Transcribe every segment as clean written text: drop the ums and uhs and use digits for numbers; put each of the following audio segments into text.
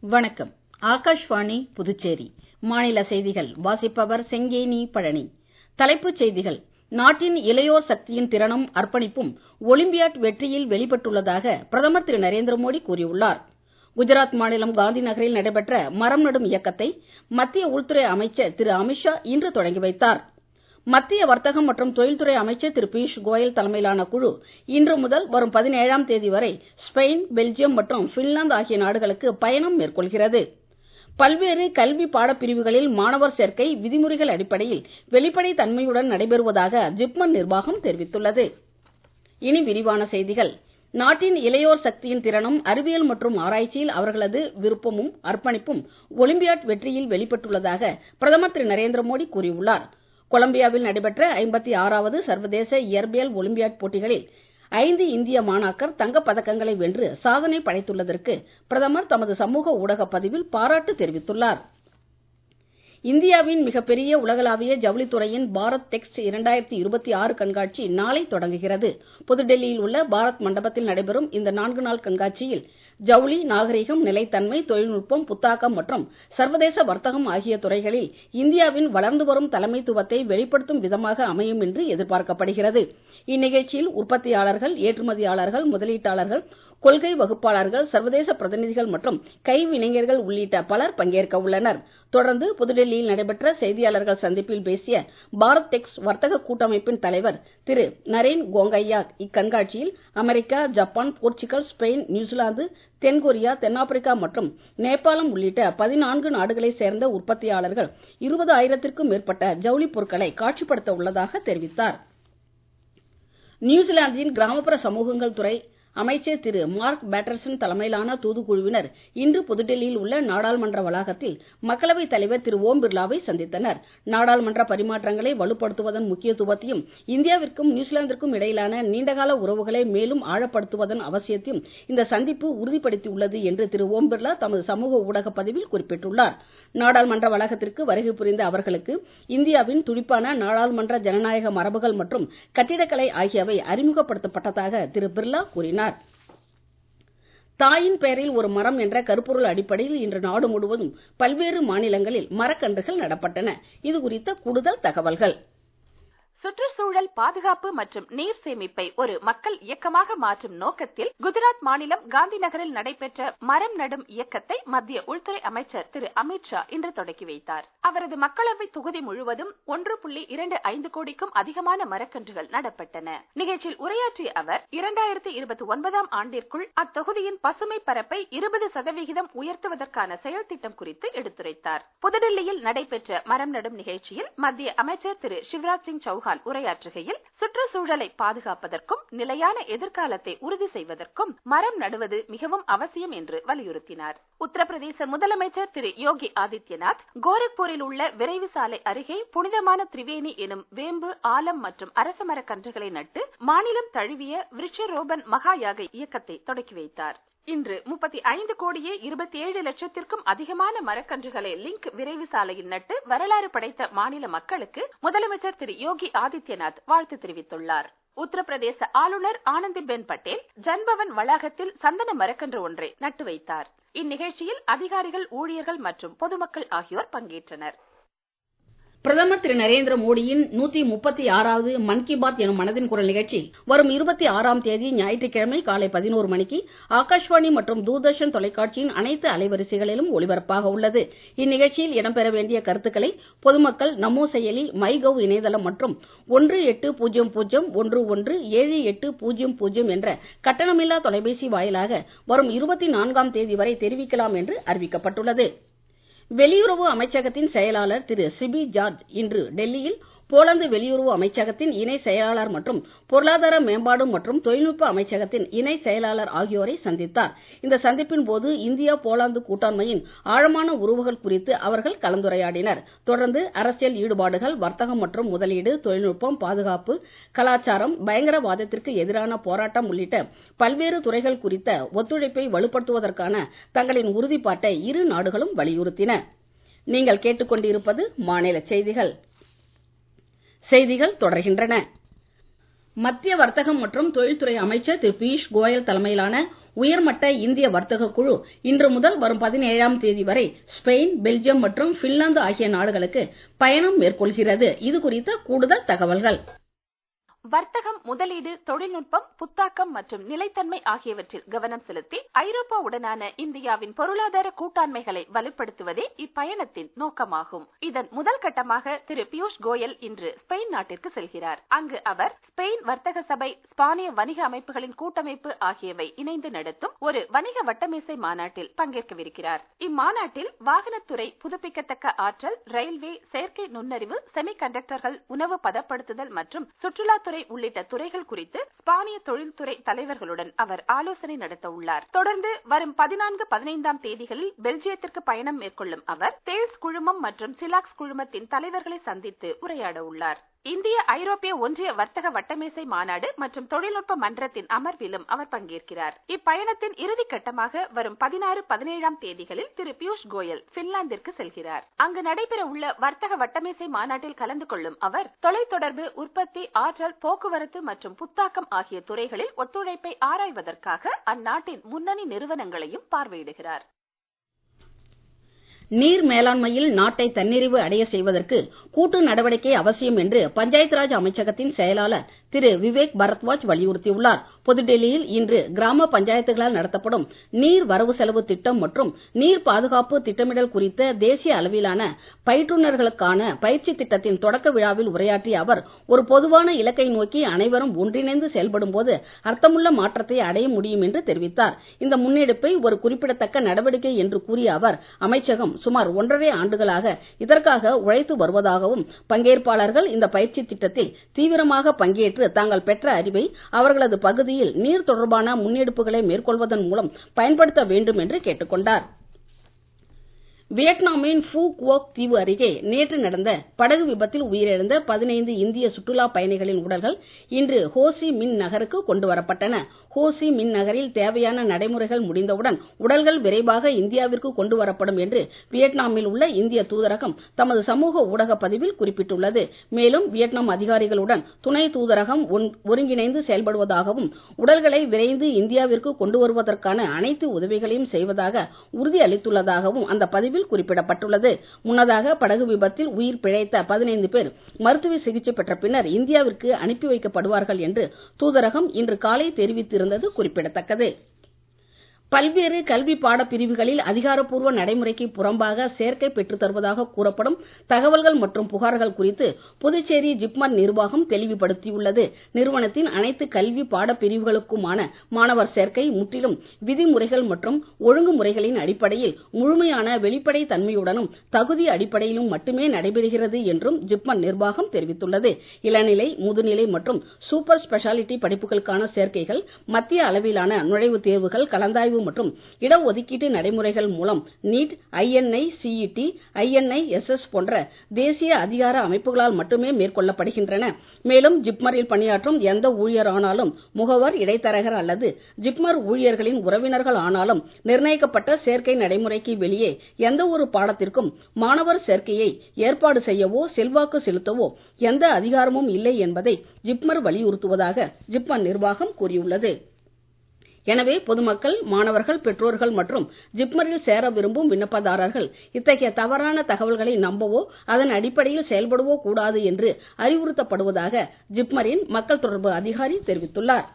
வணக்கம். ஆகாஷ்வாணி புதுச்சேரி. மாநில செய்திகள் வாசிப்பவர் செங்கேனி பழனி. தலைப்புச் செய்திகள். நாட்டின் இளையோர் சக்தியின் திறனும் அர்ப்பணிப்பும் ஒலிம்பியாட் வெற்றியில் வெளிப்பட்டுள்ளதாக பிரதமர் திரு நரேந்திர மோடி கூறியுள்ளார். குஜராத் மாநிலம் காந்தி நகரில் நடைபெற்ற மரம் நடும் இயக்கத்தை மத்திய உள்துறை அமைச்சர் திரு அமித்ஷா இன்று தொடங்கி வைத்தார். மத்திய வர்த்தகம் மற்றும் தொழில்துறை அமைச்சர் திரு பியூஷ் கோயல் தலைமையிலான குழு இன்று முதல் வரும் 17ஆம் தேதி வரை ஸ்பெயின், பெல்ஜியம் மற்றும் பின்லாந்து ஆகிய நாடுகளுக்கு பயணம் மேற்கொள்கிறது. பல்வேறு கல்வி பாடப்பிரிவுகளில் மாணவர் சேர்க்கை விதிமுறைகள் அடிப்படையில் வெளிப்படை தன்மையுடன் நடைபெறுவதாக ஜிப்மர் நிர்வாகம் தெரிவித்துள்ளது. இனி விரிவான செய்திகள். நாட்டின் இளையோர் சக்தியின் திறனும் அறிவியல் மற்றும் ஆராய்ச்சியில் அவர்களது விருப்பமும் அர்ப்பணிப்பும் ஒலிம்பியாட் வெற்றியில் வெளிப்பட்டுள்ளதாக பிரதமர் திரு நரேந்திர மோடி கூறியுள்ளார். கொலம்பியாவில் நடைபெற்ற 56வது சர்வதேச இயற்பியல் ஒலிம்பியாட் போட்டிகளில் 5 இந்திய மாணாக்கர் தங்கப் பதக்கங்களை வென்று சாதனை படைத்துள்ளதற்கு பிரதமர் தமது சமூக ஊடக பதிவில் பாராட்டு தெரிவித்துள்ளார். இந்தியாவின் மிகப்பெரிய உலகளாவிய ஜவுளித்துறையின் பாரத் டெக்ஸ்ட் 2026 கண்காட்சி நாளை தொடங்குகிறது. புதுடெல்லியில் உள்ள பாரத் மண்டபத்தில் நடைபெறும் இந்த 4 நாள் கண்காட்சியில் ஜவுளி, நாகரிகம், நிலைத்தன்மை, தொழில்நுட்பம், புத்தாக்கம் மற்றும் சர்வதேச வர்த்தகம் ஆகிய துறைகளில் இந்தியாவின் வளர்ந்து வரும் தலைமைத்துவத்தை வெளிப்படுத்தும் விதமாக அமையும் என்று எதிர்பார்க்கப்படுகிறது. இந்நிகழ்ச்சியில் உற்பத்தியாளர்கள், ஏற்றுமதியாளர்கள், முதலீட்டாளர்கள், கொள்கை வகுப்பாளர்கள், சர்வதேச பிரதிநிதிகள் மற்றும் கைவினைஞர்கள் உள்ளிட்ட பலர் பங்கேற்க உள்ளனர். தொடர்ந்து புதுடெல்லியில் நடைபெற்ற செய்தியாளர்கள் சந்திப்பில் பேசிய பாரத் டெக்ஸ்ட் வர்த்தக கூட்டமைப்பின் தலைவர் திரு நரேன் கோங்கையா இக்கண்காட்சியில் America, Japan, Portugal, Spain, New Zealand, தென்கொரியா, தென்னாப்பிரிக்கா மற்றும் நேபாளம் உள்ளிட்ட 14 நாடுகளைச் சேர்ந்த உற்பத்தியாளர்கள் 20,000க்கும் மேற்பட்ட ஜவுளி பொருட்களை காட்சிப்படுத்த உள்ளதாக தெரிவித்தார். நியூசிலாந்தின் கிராமப்புற சமூகங்கள் துறை அமைச்சர் திரு மார்க் பேட்டர்சன் தலைமையிலான தூதுக்குழுவினர் இன்று புதுடெல்லியில் உள்ள நாடாளுமன்ற வளாகத்தில் மக்களவைத் தலைவர் திரு ஓம் பிர்லாவை சந்தித்தனர். நாடாளுமன்ற பரிமாற்றங்களை வலுப்படுத்துவதன் முக்கியத்துவத்தையும் இந்தியாவிற்கும் நியூசிலாந்திற்கும் இடையிலான நீண்டகால உறவுகளை மேலும் ஆழப்படுத்துவதன் அவசியத்தையும் இந்த சந்திப்பு உறுதிப்படுத்தியுள்ளது என்று திரு ஓம் பிர்லா தமது சமூக ஊடக பதிவில் குறிப்பிட்டுள்ளார். நாடாளுமன்ற வளாகத்திற்கு வருகை புரிந்த அவர்களுக்கு இந்தியாவின் துடிப்பான நாடாளுமன்ற ஜனநாயக மரபுகள் மற்றும் கட்டிடக்கலை ஆகியவை அறிமுகப்படுத்தப்பட்டதாக திரு பிர்லா கூறினார். தாயின் பெயரில் ஒரு மரம் என்ற கருப்பொருள் அடிப்படையில் இன்று நாடு முழுவதும் பல்வேறு மாநிலங்களில் மரக்கன்றுகள் நடப்பட்டன. இது குறித்த கூடுதல் தகவல்கள். சுற்றுச்சூழல் பாதுகாப்பு மற்றும் நீர் சேமிப்பை ஒரு மக்கள் இயக்கமாக மாற்றும் நோக்கத்தில் குஜராத் மாநிலம் காந்தி நகரில் நடைபெற்ற மரம் நடும் இயக்கத்தை மத்திய உள்துறை அமைச்சர் திரு அமித்ஷா இன்று தொடங்கி வைத்தார். அவரது மக்களவை தொகுதி முழுவதும் 1.25 கோடிக்கும் அதிகமான மரக்கன்றுகள் நடப்பட்டன. நிகழ்ச்சியில் உரையாற்றிய அவர் 2029ஆம் ஆண்டிற்குள் அத்தொகுதியின் பசுமை பரப்பை 20% உயர்த்துவதற்கான செயல் திட்டம் குறித்து எடுத்துரைத்தார். புதுடெல்லியில் நடைபெற்ற மரம் நடும் நிகழ்ச்சியில் மத்திய அமைச்சர் திரு சிவராஜ் சிங் சௌஹான் உரையாற்றுகையில் சுற்றுச்சூழலை பாதுகாப்பதற்கும் நிலையான எதிர்காலத்தை உறுதி செய்வதற்கும் மரம் நடுவது மிகவும் அவசியம் என்று வலியுறுத்தினார். உத்தரப்பிரதேச முதலமைச்சர் திரு யோகி ஆதித்யநாத் கோரக்பூரில் உள்ள விரைவு சாலை அருகே புனிதமான திரிவேணி எனும் வேம்பு, ஆலம் மற்றும் அரச மரக் கன்றுகளை நட்டு மாநிலம் தழுவிய விருட்சரோபன் மகா யாக இயக்கத்தை தொடக்கி வைத்தார். இன்று 35,27,00,000க்கும் அதிகமான மரக்கன்றுகளை லிங்க் விரைவு சாலையில் நட்டு வரலாறு படைத்த மாநில மக்களுக்கு முதலமைச்சர் திரு யோகி ஆதித்யநாத் வாழ்த்து தெரிவித்துள்ளார். உத்தரப்பிரதேச ஆளுநர் ஆனந்திபென் பட்டேல் ஜன்பவன் வளாகத்தில் சந்தன மரக்கன்று ஒன்றை நட்டு வைத்தார். இந்நிகழ்ச்சியில் அதிகாரிகள், ஊழியர்கள் மற்றும் பொதுமக்கள் ஆகியோர் பங்கேற்றனர். பிரதமர் திரு நரேந்திர மோடியின் 136வது மன் கி பாத் எனும் மனதின் குரல் நிகழ்ச்சி வரும் 26ஆம் தேதி ஞாயிற்றுக்கிழமை காலை 11 மணிக்கு ஆகாஷ்வாணி மற்றும் தூர்தர்ஷன் தொலைக்காட்சியின் அனைத்து அலைவரிசைகளிலும் ஒளிபரப்பாக உள்ளது. இந்நிகழ்ச்சியில் இடம்பெற வேண்டிய கருத்துக்களை பொதுமக்கள் நமோ செயலி, மைகவ் இணையதளம் மற்றும் 1800117800 என்ற கட்டணமில்லா தொலைபேசி வாயிலாக வரும் 24ஆம் தேதி வரை தெரிவிக்கலாம் என்று அறிவிக்கப்பட்டுள்ளது. வெளியுறவு அமைச்சகத்தின் செயலாளர் திரு சிபி ஜார்ஜ் இன்று டெல்லியில் போலந்து வெளியுறவு அமைச்சகத்தின் இணை செயலாளர் மற்றும் பொருளாதார மேம்பாடு மற்றும் தொழில்நுட்ப அமைச்சகத்தின் இணை செயலாளர் ஆகியோரை சந்தித்தார். இந்த சந்திப்பின் போது இந்தியா போலந்து கூட்டாண்மையின் ஆழமான உறவுகள் குறித்து அவர்கள் கலந்துரையாடினர். தொடர்ந்து அரசியல் ஈடுபாடுகள், வர்த்தகம் மற்றும் முதலீடு, தொழில்நுட்பம், பாதுகாப்பு, கலாச்சாரம், பயங்கரவாதத்திற்கு எதிரான போராட்டம் உள்ளிட்ட பல்வேறு துறைகள் குறித்த ஒத்துழைப்பை வலுப்படுத்துவதற்கான தங்களின் உறுதிப்பாட்டை இரு நாடுகளும் வலியுறுத்தின. நீங்கள் கேட்டுக்கொண்டிருப்பது மாநில செய்திகள். செய்திகள் தொடர்கின்றன. மத்திய வர்த்தகம் மற்றும் தொழில்துறை அமைச்சர் திரு பியூஷ் கோயல் தலைமையிலான உயர்மட்ட இந்திய வர்த்தக குழு இன்று முதல் வரும் 17ஆம் தேதி வரை ஸ்பெயின், பெல்ஜியம் மற்றும் பின்லாந்து ஆகிய நாடுகளுக்கு பயணம் மேற்கொள்கிறது. இது குறித்த கூடுதல் தகவல்கள். வர்த்தகம், முதலீடு, தொழில்நுட்பம், புத்தாக்கம் மற்றும் நிலைத்தன்மை ஆகியவற்றில் கவனம் செலுத்தி ஐரோப்பாவுடனான இந்தியாவின் பொருளாதார கூட்டாண்மைகளை வலுப்படுத்துவதே இப்பயணத்தின் நோக்கமாகும். இதன் முதல் கட்டமாக திரு பியூஷ் கோயல் இன்று ஸ்பெயின் நாட்டிற்கு செல்கிறார். அங்கு அவர் ஸ்பெயின் வர்த்தக சபை, ஸ்பானிய வணிக அமைப்புகளின் கூட்டமைப்பு ஆகியவை இணைந்து நடத்தும் ஒரு வணிக வட்டமேசை மாநாட்டில் பங்கேற்கவிருக்கிறார். இம்மாநாட்டில் வாகனத்துறை, புதுப்பிக்கத்தக்க ஆற்றல், ரயில்வே, செயற்கை நுண்ணறிவு, செமிகண்டக்டர்கள், உணவு பதப்படுத்துதல் மற்றும் சுற்றுலாத்துறை உள்ளிட்ட துறைகள் குறித்து ஸ்பானிய தொழில்துறை தலைவர்களுடன் அவர் ஆலோசனை நடத்த உள்ளார். தொடர்ந்து வரும் 14, 15ஆம் தேதிகளில் பெல்ஜியத்திற்கு பயணம் மேற்கொள்ளும் அவர் தேல்ஸ் குழுமம் மற்றும் சிலாக்ஸ் குழுமத்தின் தலைவர்களை சந்தித்து உரையாட உள்ளார். இந்திய ஐரோப்பிய ஒன்றிய வர்த்தக வட்டமேசை மாநாடு மற்றும் தொழில்நுட்ப மன்றத்தின் அமர்விலும் அவர் பங்கேற்கிறார். இப்பயணத்தின் இறுதி கட்டமாக வரும் 16, 17ஆம் தேதிகளில் திரு பியூஷ் கோயல் பின்லாந்திற்கு செல்கிறார். அங்கு நடைபெற உள்ள வர்த்தக வட்டமேசை மாநாட்டில் கலந்து கொள்ளும் அவர் தொலைத்தொடர்பு, உற்பத்தி, ஆற்றல், போக்குவரத்து மற்றும் புத்தாக்கம் ஆகிய துறைகளில் ஒத்துழைப்பை ஆராய்வதற்காக அந்நாட்டின் முன்னணி நிறுவனங்களையும் பார்வையிடுகிறார். நீர் மேலாண்மையில் நாட்டை தன்னிறைவு அடைய செய்வதற்கு கூட்டு நடவடிக்கை அவசியம் என்று பஞ்சாயத்து ராஜ் அமைச்சகத்தின் செயலாளர் திரு விவேக் பரத்வாஜ் வலியுறுத்தியுள்ளார். புதுடெல்லியில் இன்று கிராம பஞ்சாயத்துகளால் நடத்தப்படும் நீர் வரவு செலவு திட்டம் மற்றும் நீர் பாதுகாப்பு திட்டமிடல் குறித்த தேசிய அளவிலான பயிற்றுநர்களுக்கான பயிற்சி திட்டத்தின் தொடக்க விழாவில் உரையாற்றிய அவர், ஒரு பொதுவான இலக்கை நோக்கி அனைவரும் ஒன்றிணைந்து செயல்படும் போது அர்த்தமுள்ள மாற்றத்தை அடைய முடியும் என்று தெரிவித்தார். இந்த முன்னெடுப்பை ஒரு குறிப்பிடத்தக்க நடவடிக்கை என்று கூறிய அவர், அமைச்சகம் சுமார் 1.5 ஆண்டுகளாக இதற்காக உழைத்து வருவதாகவும், பங்கேற்பாளர்கள் இந்த பயிற்சி திட்டத்தில் தீவிரமாக பங்கேற்று தாங்கள் பெற்ற அறிவை அவர்களது பகுதியில் நீர் தொடர்பான முன்னெடுப்புகளை மேற்கொள்வதன் மூலம் பயன்படுத்த வேண்டும் என்று கேட்டுக் கொண்டார். வியட்நாமின் ஃபூ குவோக் தீவு அருகே நேற்று நடந்த படகு விபத்தில் உயிரிழந்த 15 இந்திய சுற்றுலா பயணிகளின் உடல்கள் இன்று ஹோ சி மின் நகருக்கு கொண்டு வரப்பட்டன. ஹோ சி மின் நகரில் தேவையான நடைமுறைகள் முடிந்தவுடன் உடல்கள் விரைவாக இந்தியாவிற்கு கொண்டு வரப்படும் என்று வியட்நாமில் உள்ள இந்திய தூதரகம் தமது சமூக ஊடக பதிவில் குறிப்பிட்டுள்ளது. மேலும் வியட்நாம் அதிகாரிகளுடன் துணை தூதரகம் ஒருங்கிணைந்து செயல்படுவதாகவும், உடல்களை விரைந்து இந்தியாவிற்கு கொண்டு வருவதற்கான அனைத்து உதவிகளையும் செய்வதாக உறுதியளித்துள்ளதாகவும் அந்த பதிவில் குறிப்பிடப்பட்டுள்ளது. முன்னதாக படகு விபத்தில் உயிர் பிழைத்த 15 பேர் மருத்துவ சிகிச்சை பெற்ற பின்னர் இந்தியாவிற்கு அனுப்பி வைக்கப்படுவார்கள் என்று தூதரகம் இன்று காலை தெரிவித்திருந்தது குறிப்பிடத்தக்கது. பல்வேறு கல்வி பாடப்பிரிவுகளில் அதிகாரப்பூர்வ நடைமுறைக்கு புறம்பாக சேர்க்கை பெற்றுத் தருவதாக கூறப்படும் தகவல்கள் மற்றும் புகார்கள் குறித்து புதுச்சேரி ஜிப்மர் நிர்வாகம் தெளிவுபடுத்தியுள்ளது. நிறுவனத்தின் அனைத்து கல்வி பாடப்பிரிவுகளுக்குமான மாணவர் சேர்க்கை முற்றிலும் விதிமுறைகள் மற்றும் ஒழுங்குமுறைகளின் அடிப்படையில் முழுமையான வெளிப்படை தன்மையுடனும் தகுதி அடிப்படையிலும் மட்டுமே நடைபெறுகிறது என்றும் ஜிப்மர் நிர்வாகம் தெரிவித்துள்ளது. இளநிலை, முதுநிலை மற்றும் சூப்பர் ஸ்பெஷாலிட்டி படிப்புகளுக்கான சேர்க்கைகள் மத்திய அளவிலான நுழைவுத் தேர்வுகள், கலந்தாய்வு மற்றும் இடஒதுக்கீட்டு நடைமுறைகள் மூலம் நீட், INI, CET, INISS போன்ற தேசிய அதிகார அமைப்புகளால் மட்டுமே மேற்கொள்ளப்படுகின்றன. மேலும் ஜிப்மரில் பணியாற்றும் எந்த ஊழியரானாலும், முகவர், இடைத்தரகர் அல்லது ஜிப்மர் ஊழியர்களின் உறவினர்கள் ஆனாலும் நிர்ணயிக்கப்பட்ட சேர்க்கை நடைமுறைக்கு வெளியே எந்த ஒரு பாடத்திற்கும் மாணவர் சேர்க்கையை ஏற்பாடு செய்யவோ செல்வாக்கு செலுத்தவோ எந்த அதிகாரமும் இல்லை என்பதை ஜிப்மர் வலியுறுத்துவதாக ஜிப்மர் நிர்வாகம் கூறியுள்ளது. எனவே பொதுமக்கள், மாணவர்கள், பெற்றோர்கள் மற்றும் ஜிப்மரில் சேர விரும்பும் விண்ணப்பதாரர்கள் இத்தகைய தவறான தகவல்களை நம்பவோ அதன் அடிப்படையில் செயல்படவோ கூடாது என்று அறிவுறுத்தப்படுவதாக ஜிப்மரின் மக்கள் தொடர்பு அதிகாரி தெரிவித்துள்ளார்.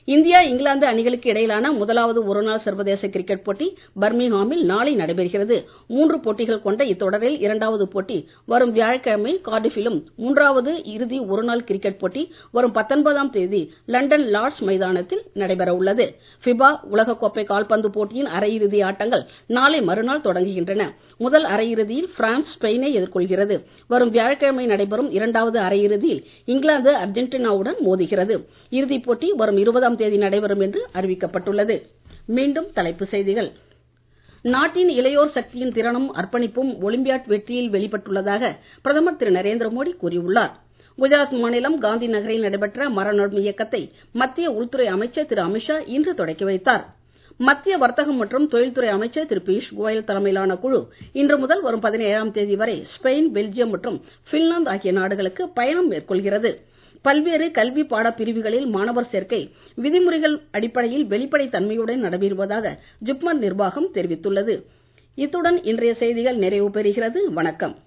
இந்தியா, இங்கிலாந்து அணிகளுக்கு இடையிலான முதலாவது ஒருநாள் சர்வதேச கிரிக்கெட் போட்டி பர்மிங்ஹாமில் நாளை நடைபெறுகிறது. 3 போட்டிகள் கொண்ட இத்தொடரில் 2வது போட்டி வரும் வியாழக்கிழமை கார்டிஃபிலும், 3வது இறுதி ஒருநாள் கிரிக்கெட் போட்டி வரும் 19ஆம் தேதி லண்டன் லார்ட்ஸ் மைதானத்தில் நடைபெற உள்ளது. ஃபிபா உலகக்கோப்பை கால்பந்து போட்டியின் அரையிறுதி ஆட்டங்கள் நாளை மறுநாள் தொடங்குகின்றன. முதல் அரையிறுதியில் பிரான்ஸ் ஸ்பெயினை எதிர்கொள்கிறது. வரும் வியாழக்கிழமை நடைபெறும் 2வது அரையிறுதியில் இங்கிலாந்து அர்ஜென்டினாவுடன் மோதுகிறது. இறுதிப் போட்டி வரும் 20ஆம் தேதி நடைபெறும் என்று அறிவிக்கப்பட்டுள்ளது. மீண்டும் தலைப்புச் செய்திகள். நாட்டின் இளையோர் சக்தியின் திறனும் அர்ப்பணிப்பும் ஒலிம்பியாட் வெற்றியில் வெளிப்பட்டுள்ளதாக பிரதமர் திரு நரேந்திர மோடி கூறியுள்ளார். குஜராத் மாநிலம் காந்தி நகரில் நடைபெற்ற மரம் நடும் இயக்கத்தை மத்திய உள்துறை அமைச்சர் திரு அமித்ஷா இன்று தொடக்கி வைத்தார். மத்திய வர்த்தகம் மற்றும் தொழில்துறை அமைச்சர் திரு பியூஷ் கோயல் தலைமையிலான குழு இன்று முதல் வரும் 17ஆம் தேதி வரை ஸ்பெயின், பெல்ஜியம் மற்றும் பின்லாந்து ஆகிய நாடுகளுக்கு பயணம் மேற்கொள்கிறது. பல்வேறு கல்வி பாடப்பிரிவுகளில் மாணவர் சேர்க்கை விதிமுறைகள் அடிப்படையில் வெளிப்படைத் தன்மையுடன் நடைபெறுவதாக ஜிப்மர் நிர்வாகம் தெரிவித்துள்ளது. இத்துடன் இன்றைய செய்திகள் நிறைவு பெறுகிறது. வணக்கம்.